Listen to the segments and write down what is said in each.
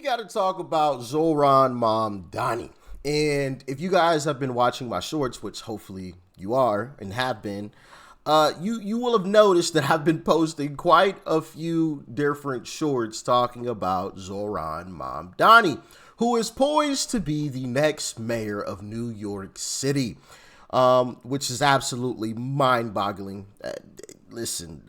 got to talk about Zohran Mamdani. And if you guys have been watching my shorts, which hopefully you are and have been, you will have noticed that I've been posting quite a few different shorts talking about Zohran Mamdani, who is poised to be the next mayor of New York City, which is absolutely mind-boggling. Listen,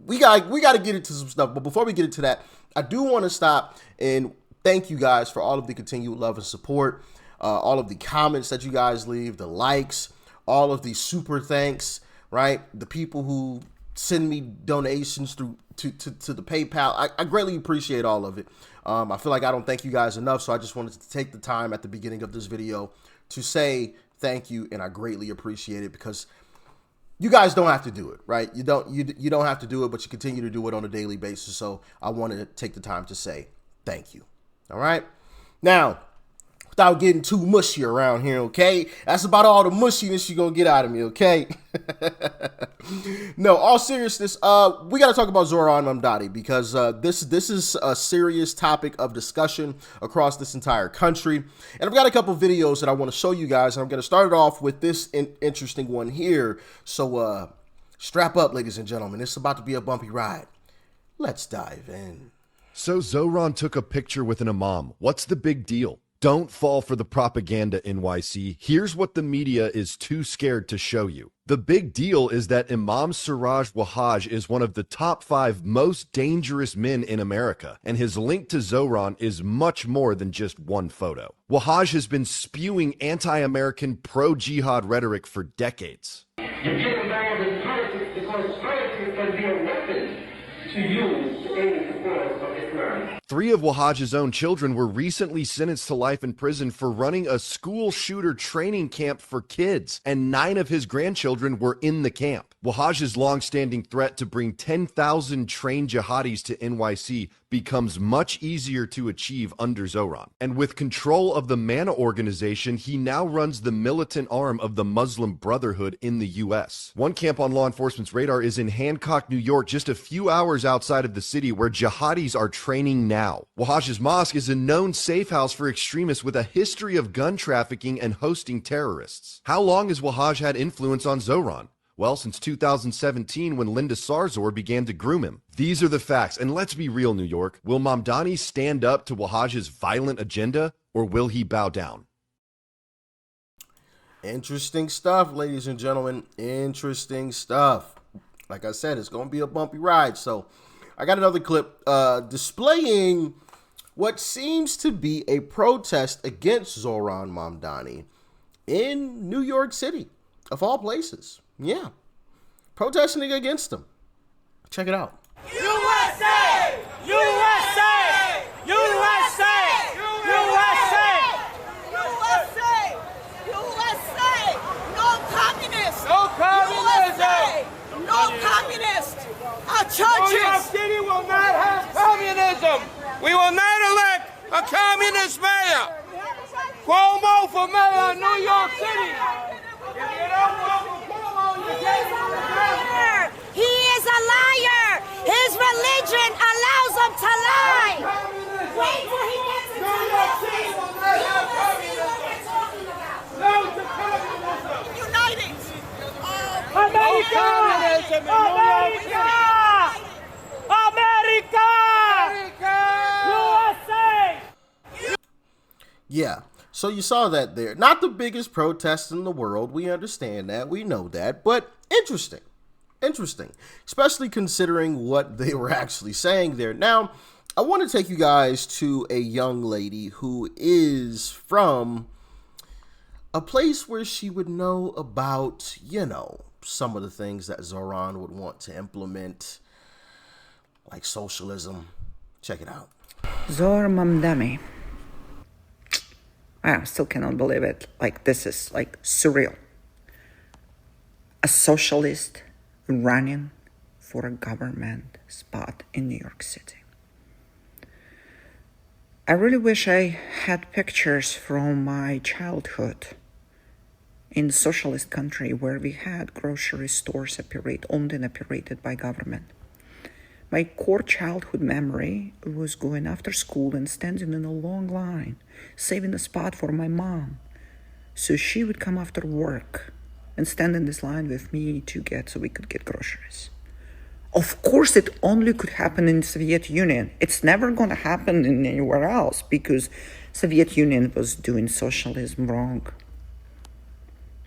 we got to get into some stuff, but before we get into that, I do want to stop and thank you guys for all of the continued love and support, all of the comments that you guys leave, the likes, all of the super thanks, right? The people who send me donations through to the PayPal. I greatly appreciate all of it. I feel like I don't thank you guys enough, so I just wanted to take the time at the beginning of this video to say thank you, and I greatly appreciate it because you guys don't have to do it, right? You don't have to do it, but you continue to do it on a daily basis. So I wanted to take the time to say thank you. All right. Now, without getting too mushy around here, okay? That's about all the mushiness you're going to get out of me, okay? No, all seriousness, we got to talk about Zohran Mamdani because this is a serious topic of discussion across this entire country. And I've got a couple videos that I want to show you guys, and I'm going to start it off with this interesting one here. So strap up, ladies and gentlemen. It's about to be a bumpy ride. Let's dive in. So Zohran took a picture with an imam. What's the big deal? Don't fall for the propaganda, NYC. Here's what the media is too scared to show you. The big deal is that Imam Siraj Wahhaj is one of the top 5 most dangerous men in America, and his link to Zohran is much more than just one photo. Wahhaj has been spewing anti-American, pro-jihad rhetoric for decades. You get involved in politics because politics can be a weapon to use to aid the cause of Islam. 3 of Wahhaj's own children were recently sentenced to life in prison for running a school shooter training camp for kids, and 9 of his grandchildren were in the camp. Wahhaj's long-standing threat to bring 10,000 trained jihadis to NYC becomes much easier to achieve under Zohran. And with control of the MANA organization, he now runs the militant arm of the Muslim Brotherhood in the U.S. One camp on law enforcement's radar is in Hancock, New York, just a few hours outside of the city, where jihadis are training now. Wahhaj's mosque is a known safe house for extremists with a history of gun trafficking and hosting terrorists. How long has Wahhaj had influence on Zohran? Well, since 2017, when Linda Sarsour began to groom him. These are the facts, and let's be real, New York. Will Mamdani stand up to Wahhaj's violent agenda, or will he bow down? Interesting stuff, ladies and gentlemen. Interesting stuff. Like I said, it's going to be a bumpy ride. So I got another clip displaying what seems to be a protest against Zohran Mamdani in New York City, of all places. Yeah, protesting against him. Check it out. USA! USA! USA! USA! USA! USA! No communists! No communism! USA! No communists! Our New York churches! City will not have communism. We will not elect a communist mayor. Cuomo for mayor of New York City. If you don't vote for Cuomo, you can't vote for mayor. He is a liar! His religion allows him to lie! Wait till he gets into New York City will not have communism. No to communism. United! No communism in New York City. America! USA! Yeah, so you saw that there. Not the biggest protest in the world. We understand that. We know that. But interesting. Interesting. Especially considering what they were actually saying there. Now, I want to take you guys to a young lady who is from a place where she would know about, you know, some of the things that Zohran would want to implement, like socialism. Check it out. Zohran Mamdani. I still cannot believe it. Like, this is like surreal. A socialist running for a government spot in New York City. I really wish I had pictures from my childhood in socialist country where we had grocery stores owned and operated by government. My core childhood memory was going after school and standing in a long line, saving a spot for my mom. So she would come after work and stand in this line with me so we could get groceries. Of course, it only could happen in the Soviet Union. It's never going to happen anywhere else because Soviet Union was doing socialism wrong.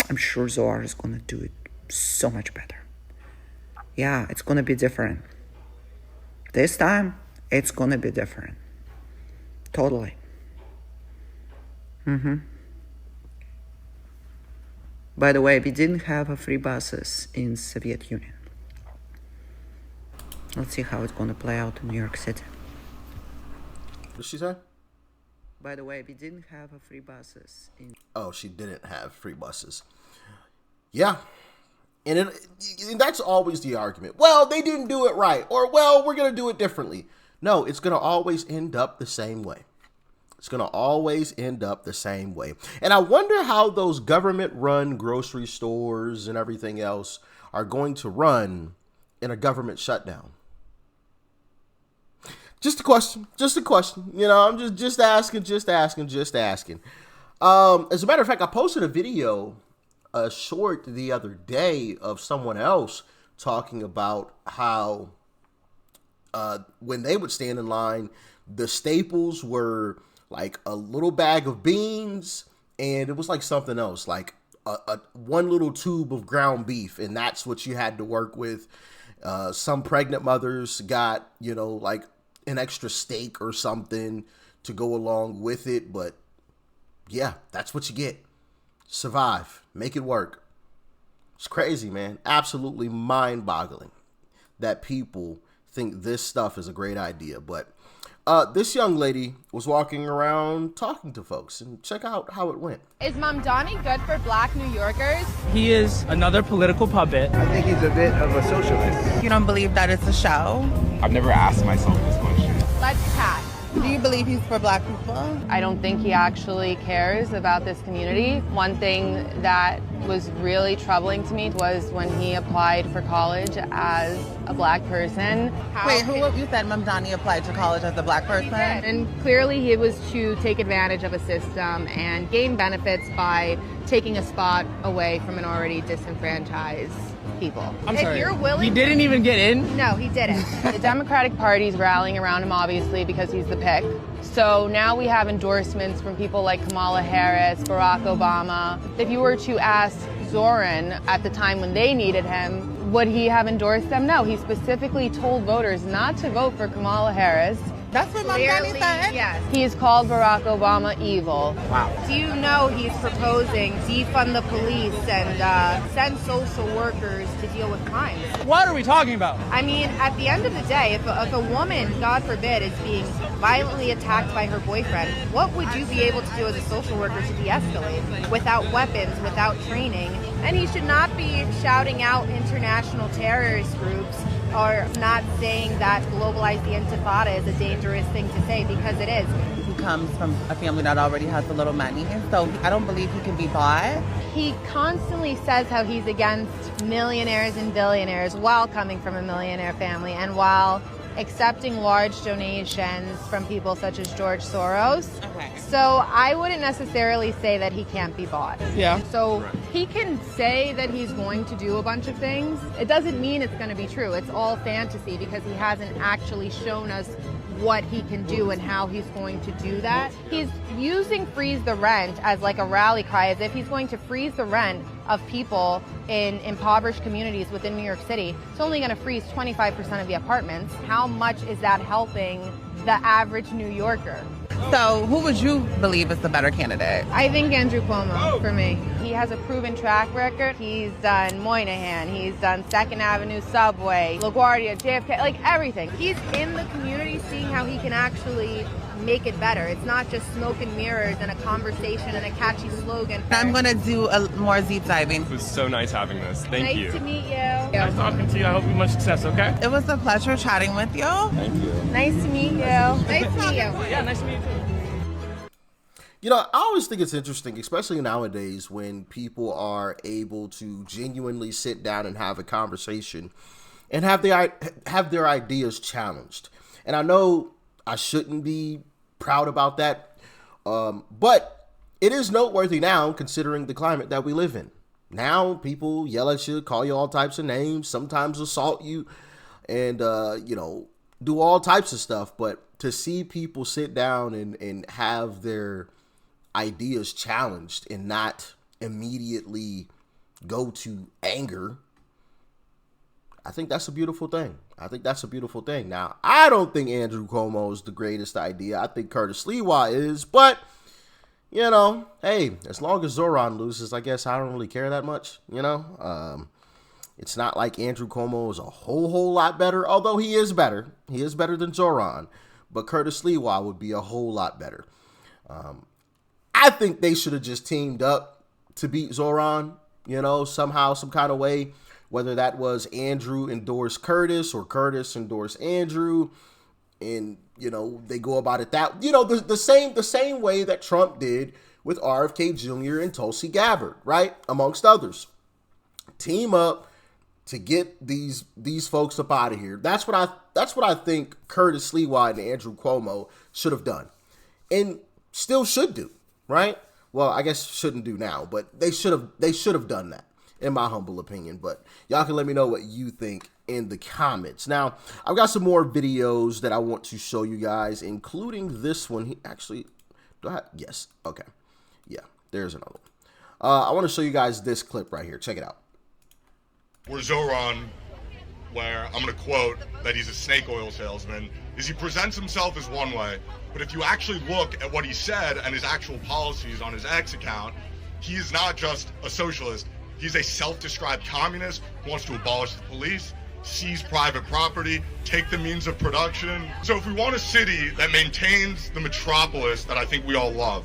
I'm sure Zohar is going to do it so much better. Yeah, it's going to be different. This time, it's going to be different. Totally. By the way, we didn't have free buses in Soviet Union. Let's see how it's going to play out in New York City. What did she say? By the way, we didn't have free buses in... Oh, she didn't have free buses. Yeah. And that's always the argument. Well, they didn't do it right. Or, well, we're going to do it differently. No, it's going to always end up the same way. It's going to always end up the same way. And I wonder how those government-run grocery stores and everything else are going to run in a government shutdown. Just a question. You know, I'm just asking. As a matter of fact, I posted a video, a short the other day of someone else talking about how when they would stand in line, the staples were like a little bag of beans, and it was like something else, like a one little tube of ground beef, and that's what you had to work with. Some pregnant mothers got, you know, like an extra steak or something to go along with it, but yeah, that's what you get. Survive, make it work. It's crazy, man. Absolutely mind-boggling that people think this stuff is a great idea. But this young lady was walking around talking to folks, and check out how it went. Is Mamdani good for black New Yorkers? He is another political puppet. I think he's a bit of a socialist. You don't believe that it's a show? I've never asked myself this question. Let's chat. Do you believe he's for black people? I don't think he actually cares about this community. One thing that was really troubling to me was when he applied for college as a black person. Wait, you said Mamdani applied to college as a black person? He did. And clearly he was to take advantage of a system and gain benefits by taking a spot away from an already disenfranchised people. I'm if sorry. You're willing, he didn't even get in? No, he didn't. The Democratic Party's rallying around him, obviously, because he's the pick. So now we have endorsements from people like Kamala Harris, Barack Obama. If you were to ask Zohran at the time when they needed him, would he have endorsed them? No, he specifically told voters not to vote for Kamala Harris. That's what Mamdani said? Yes. He's called Barack Obama evil. Wow. Do you know he's proposing defund the police and send social workers to deal with crimes? What are we talking about? I mean, at the end of the day, if a woman, God forbid, is being violently attacked by her boyfriend, what would you be able to do as a social worker to de-escalate? Without weapons, without training. And he should not be shouting out international terrorist groups or not saying that globalize the intifada is a dangerous thing to say, because it is. He comes from a family that already has a little money, so I don't believe he can be bought. He constantly says how he's against millionaires and billionaires while coming from a millionaire family and while accepting large donations from people such as George Soros. Okay. So I wouldn't necessarily say that he can't be bought. Yeah. So he can say that he's going to do a bunch of things. It doesn't mean it's going to be true. It's all fantasy because he hasn't actually shown us what he can do and how he's going to do that. He's using freeze the rent as like a rally cry, as if he's going to freeze the rent of people in impoverished communities within New York City. It's only going to freeze 25% of the apartments. How much is that helping the average New Yorker? So who would you believe is the better candidate? I think Andrew Cuomo, for me. He has a proven track record. He's done Moynihan, he's done 2nd Avenue Subway, LaGuardia, JFK, like everything. He's in the community seeing how he can actually make it better. It's not just smoke and mirrors and a conversation and a catchy slogan. I'm going to do more deep diving. It was so nice having this. Thank you. Nice to meet you. Nice talking to you. I hope you much success, okay? It was a pleasure chatting with you. Thank you. Nice to meet you. Nice to meet you. Yeah, nice to meet you too. You know, I always think it's interesting, especially nowadays, when people are able to genuinely sit down and have a conversation and have their ideas challenged. And I know I shouldn't be proud about that, but it is noteworthy now considering the climate that we live in. Now people yell at you, call you all types of names, sometimes assault you, and do all types of stuff. But to see people sit down and have their ideas challenged and not immediately go to anger, I think that's a beautiful thing. Now, I don't think Andrew Cuomo is the greatest idea. I think Curtis Lewa is, but hey, as long as Zohran loses, I guess I don't really care that much. It's not like Andrew Cuomo is a whole lot better, although he is better. He is better than Zohran, but Curtis Lewa would be a whole lot better. I think they should have just teamed up to beat Zohran, somehow, some kind of way, whether that was Andrew endorsed Curtis or Curtis endorsed Andrew, and, they go about it that, the same way that Trump did with RFK Jr. and Tulsi Gabbard, right? Amongst others. Team up to get these folks up out of here. That's what I think Curtis Lewa and Andrew Cuomo should have done, and still should do, right? Well, I guess shouldn't do now, but they should have done that, in my humble opinion. But y'all can let me know what you think in the comments. Now, I've got some more videos that I want to show you guys, including this one. Yes. Okay. Yeah, there's another one. I want to show you guys this clip right here. Check it out. Where Zohran, where I'm going to quote that he's a snake oil salesman, is he presents himself as one way, but if you actually look at what he said and his actual policies on his X account, he is not just a socialist. He's a self-described communist who wants to abolish the police, seize private property, take the means of production. So if we want a city that maintains the metropolis that I think we all love,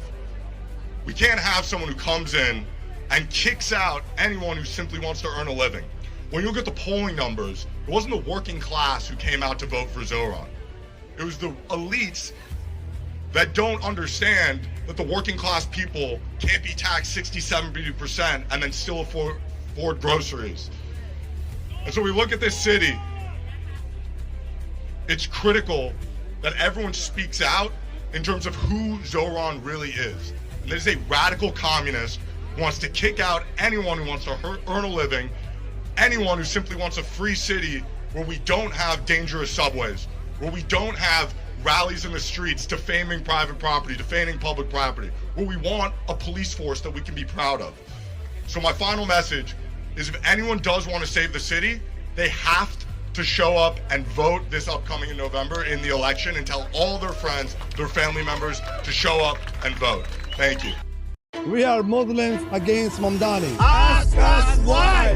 we can't have someone who comes in and kicks out anyone who simply wants to earn a living. When you look at the polling numbers, it wasn't the working class who came out to vote for Zohran. It was the elites that don't understand that the working class people can't be taxed 60-70% and then still afford groceries. And so we look at this city, it's critical that everyone speaks out in terms of who Zohran really is. And this is a radical communist who wants to kick out anyone who wants to earn a living, anyone who simply wants a free city where we don't have dangerous subways, where we don't have rallies in the streets defaming private property, defaming public property, where we want a police force that we can be proud of. So my final message is, if anyone does want to save the city, they have to show up and vote this upcoming in November in the election, and tell all their friends, their family members to show up and vote. Thank you. We are Muslims against Mamdani. Ask us why.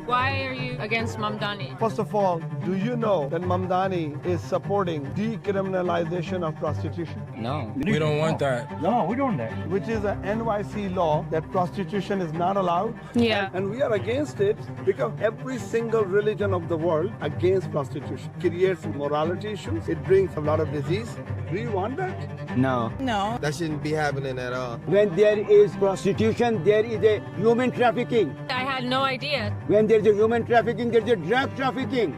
Why are you against Mamdani? First of all, do you know that Mamdani is supporting decriminalization of prostitution? No, we don't want that. No, we don't want that. Which is an NYC law that prostitution is not allowed. Yeah. And we are against it because every single religion of the world against prostitution creates morality issues. It brings a lot of disease. Do you want that? No. No. That shouldn't be happening at all. When there is prostitution, there is a human trafficking. I had no idea. When there is a human trafficking, there is a drug trafficking.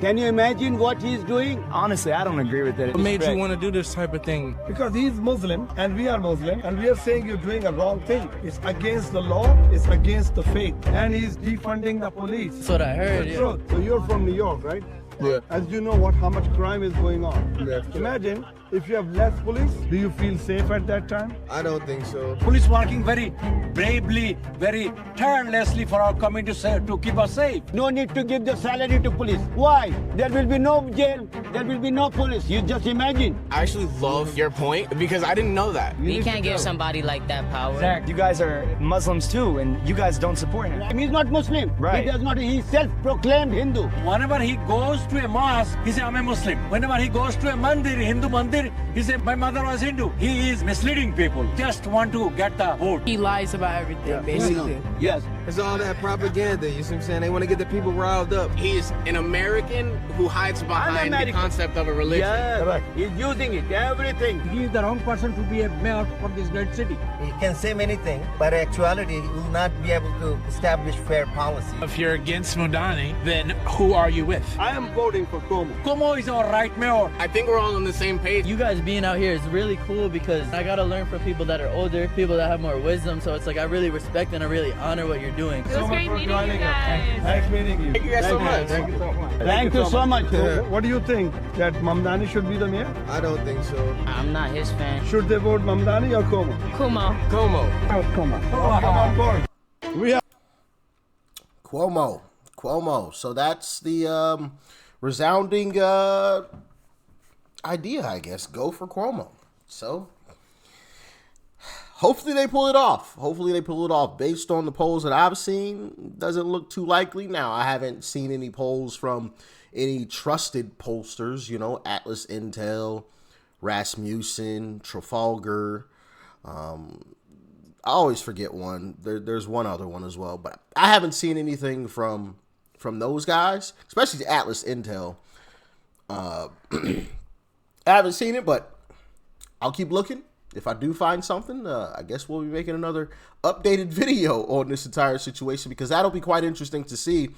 Can you imagine what he's doing? Honestly, I don't agree with it. What made you want to do this type of thing? Because he's Muslim and we are Muslim, and we are saying you're doing a wrong thing. It's against the law, it's against the faith, and he's defunding the police. That's what I heard. Yeah. So you're from New York, right? Yeah. As you know how much crime is going on. Yeah. Imagine if you have less police, do you feel safe at that time? I don't think so. Police working very bravely, very tirelessly for our community to keep us safe. No need to give the salary to police. Why? There will be no jail, there will be no police. You just imagine. I actually love your point because I didn't know that. You can't give somebody like that power. Zach, you guys are Muslims too, and you guys don't support him. He's not Muslim. Right. He does not. He's self-proclaimed Hindu. Whenever he goes to a mosque, he says, I'm a Muslim. Whenever he goes to a mandir, Hindu mandir, he says, my mother was Hindu. He is misleading people. Just want to get the vote. He lies about everything, basically. Yes. It's all that propaganda, you see what I'm saying? They want to get the people riled up. He's an American who hides behind the concept of a religion. Yeah, right. He's using it, everything. He is the wrong person to be a mayor for this great city. He can say many things, but in actuality, he will not be able to establish fair policy. If you're against Mamdani, then who are you with? I am voting for Cuomo. Cuomo is all right, mayor. I think we're all on the same page. You guys being out here is really cool because I gotta learn from people that are older, people that have more wisdom. So it's like I really respect and I really honor what you're doing. It was great meeting you guys. Nice meeting you. Thank you guys so much. Thank you so much. Thank you so much. What do you think? That Mamdani should be the mayor? I don't think so. I'm not his fan. Should they vote Mamdani or Cuomo? Cuomo. Come on board. We have Cuomo. So that's the resounding idea, I guess. Go for Cuomo. So hopefully they pull it off. Based on the polls that I've seen, doesn't look too likely. Now, I haven't seen any polls from any trusted pollsters, you know, Atlas Intel, Rasmussen, Trafalgar. I always forget one. There's one other one as well, but I haven't seen anything from those guys, especially the Atlas Intel. I haven't seen it, but I'll keep looking. If I do find something, I guess we'll be making another updated video on this entire situation, because that'll be quite interesting to see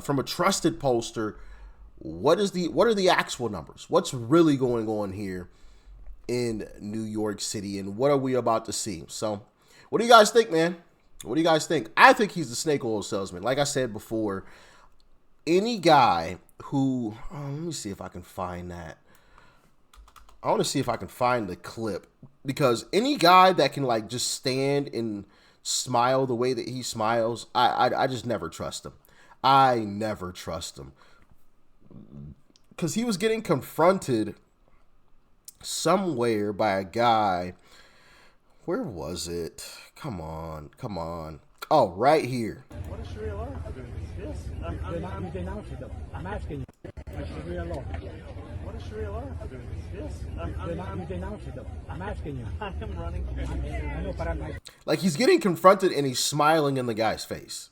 from a trusted pollster. What are the actual numbers? What's really going on here in New York City, and what are we about to see? So what do you guys think, man? What do you guys think? I think he's the snake oil salesman. Like I said before, any guy who, let me see if I can find that. I want to see if I can find the clip, because any guy that can like just stand and smile the way that he smiles, I just never trust him. I never trust him, because he was getting confronted somewhere by a guy. Where was it? Come on. Oh, right here. What is Sharia law? Yes, I'm denouncing them. I'm asking you. Sharia law. What is Sharia law? Yes, I'm denouncing them. I'm asking you. I am running. I know, but I'm not. Like, he's getting confronted and he's smiling in the guy's face.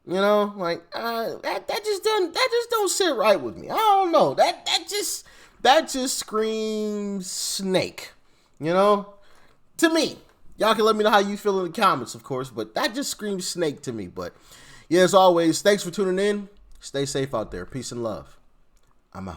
You know, like that just don't sit right with me. I don't know. That just screams snake. You know, to me. Y'all can let me know how you feel in the comments, of course, but that just screams snake to me. But yeah, as always, thanks for tuning in. Stay safe out there. Peace and love. I'm out.